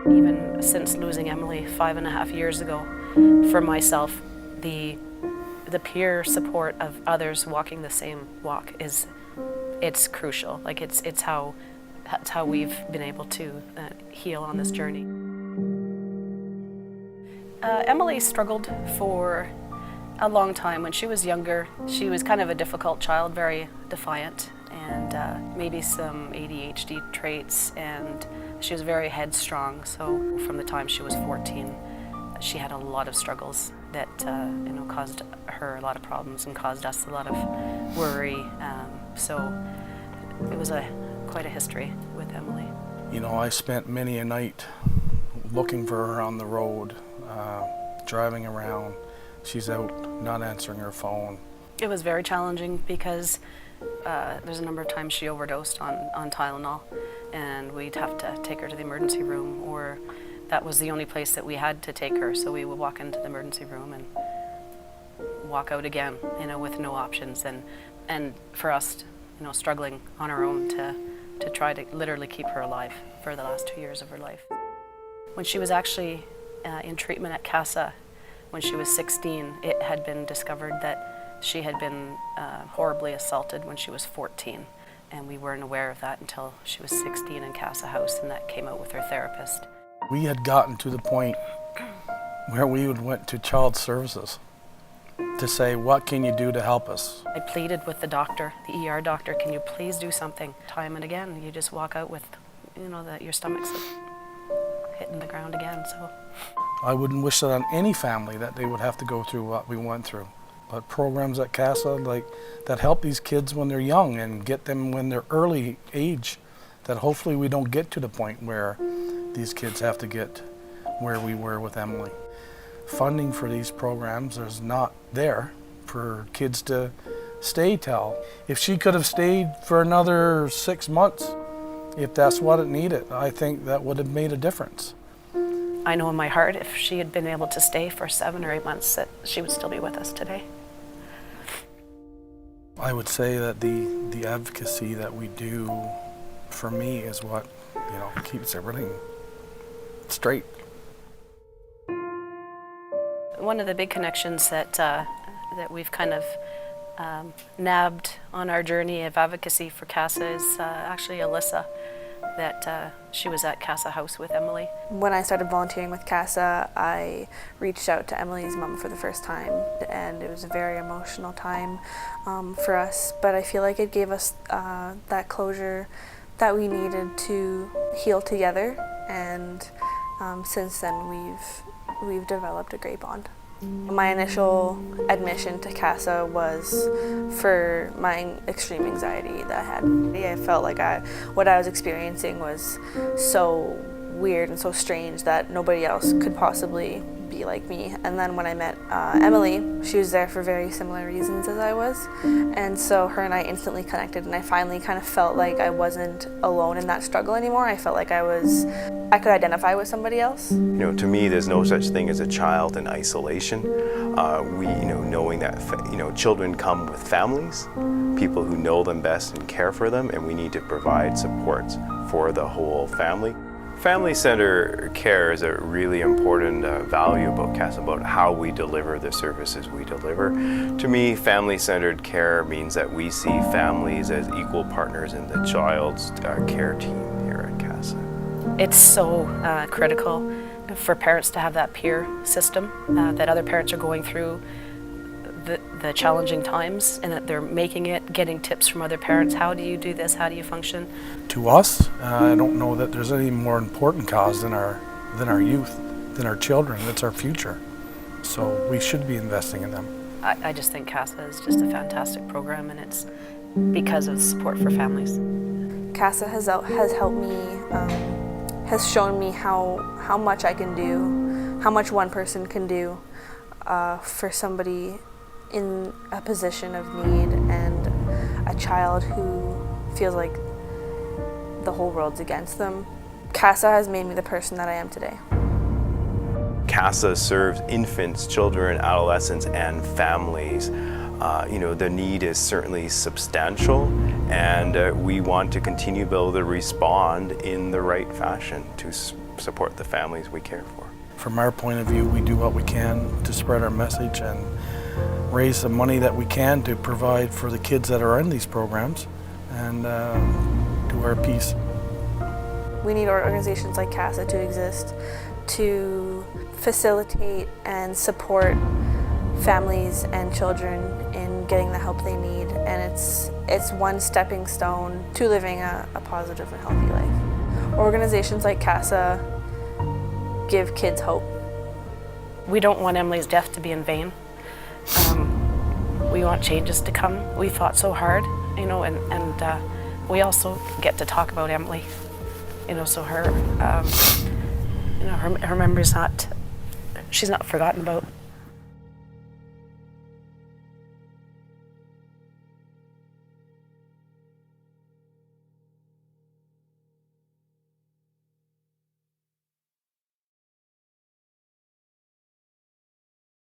Even since losing Emily 5.5 years ago, for myself, the peer support of others walking the same walk it's crucial. Like it's how we've been able to heal on this journey. Emily struggled for a long time. When she was younger, she was kind of a difficult child, very defiant, and maybe some ADHD traits, and she was very headstrong. So from the time she was 14, she had a lot of struggles that caused her a lot of problems and caused us a lot of worry. So it was quite a history with Emily. You know, I spent many a night looking for her on the road, driving around. She's out, not answering her phone. It was very challenging because there's a number of times she overdosed on Tylenol, and we'd have to take her to the emergency room, or that was the only place that we had to take her, so we would walk into the emergency room and walk out again, with no options, and for us, struggling on our own to try to literally keep her alive for the last 2 years of her life. When she was actually in treatment at CASA, when she was 16, it had been discovered that she had been horribly assaulted when she was 14, and we weren't aware of that until she was 16 in CASA House, and that came out with her therapist. We had gotten to the point where we went to child services to say, what can you do to help us? I pleaded with the doctor, the ER doctor, can you please do something? Time and again, you just walk out with, that your stomach's hitting the ground again. So I wouldn't wish that on any family, that they would have to go through what we went through. But programs at CASA that help these kids when they're young and get them when they're early age, that hopefully we don't get to the point where these kids have to get where we were with Emily. Funding for these programs is not there for kids to stay till. If she could have stayed for another 6 months, if that's what it needed, I think that would have made a difference. I know in my heart, if she had been able to stay for 7 or 8 months, that she would still be with us today. I would say that the advocacy that we do, for me, is what keeps everything straight. One of the big connections that we've kind of nabbed on our journey of advocacy for CASA is actually Alyssa, that she was at CASA House with Emily. When I started volunteering with CASA, I reached out to Emily's mom for the first time, and it was a very emotional time for us, but I feel like it gave us that closure that we needed to heal together, and since then we've developed a great bond. My initial admission to CASA was for my extreme anxiety that I had. I felt like what I was experiencing was so weird and so strange that nobody else could possibly be like me. And then when I met Emily, she was there for very similar reasons as I was. And so her and I instantly connected, and I finally kind of felt like I wasn't alone in that struggle anymore. I felt like I could identify with somebody else. To me, there's no such thing as a child in isolation. Knowing that, children come with families, people who know them best and care for them, and we need to provide supports for the whole family. Family-centered care is a really important value about CASA, about how we deliver the services we deliver. To me, family-centered care means that we see families as equal partners in the child's care team here at CASA. It's so critical for parents to have that peer system, that other parents are going through the challenging times, and that they're making it, getting tips from other parents. How do you do this? How do you function? To us, I don't know that there's any more important cause than our youth, than our children. It's our future. So we should be investing in them. I just think CASA is just a fantastic program, and it's because of support for families. CASA has helped me has shown me how much I can do, how much one person can do for somebody in a position of need and a child who feels like the whole world's against them. CASA has made me the person that I am today. CASA serves infants, children, adolescents, and families. The need is certainly substantial, and we want to continue to be able to respond in the right fashion to support the families we care for. From our point of view, we do what we can to spread our message and raise the money that we can to provide for the kids that are in these programs and do our piece. We need organizations like CASA to exist to facilitate and support families and children in getting the help they need, and it's one stepping stone to living a positive and healthy life. Organizations like CASA give kids hope. We don't want Emily's death to be in vain. We want changes to come. We fought so hard, and we also get to talk about Emily, so her memory's she's not forgotten about.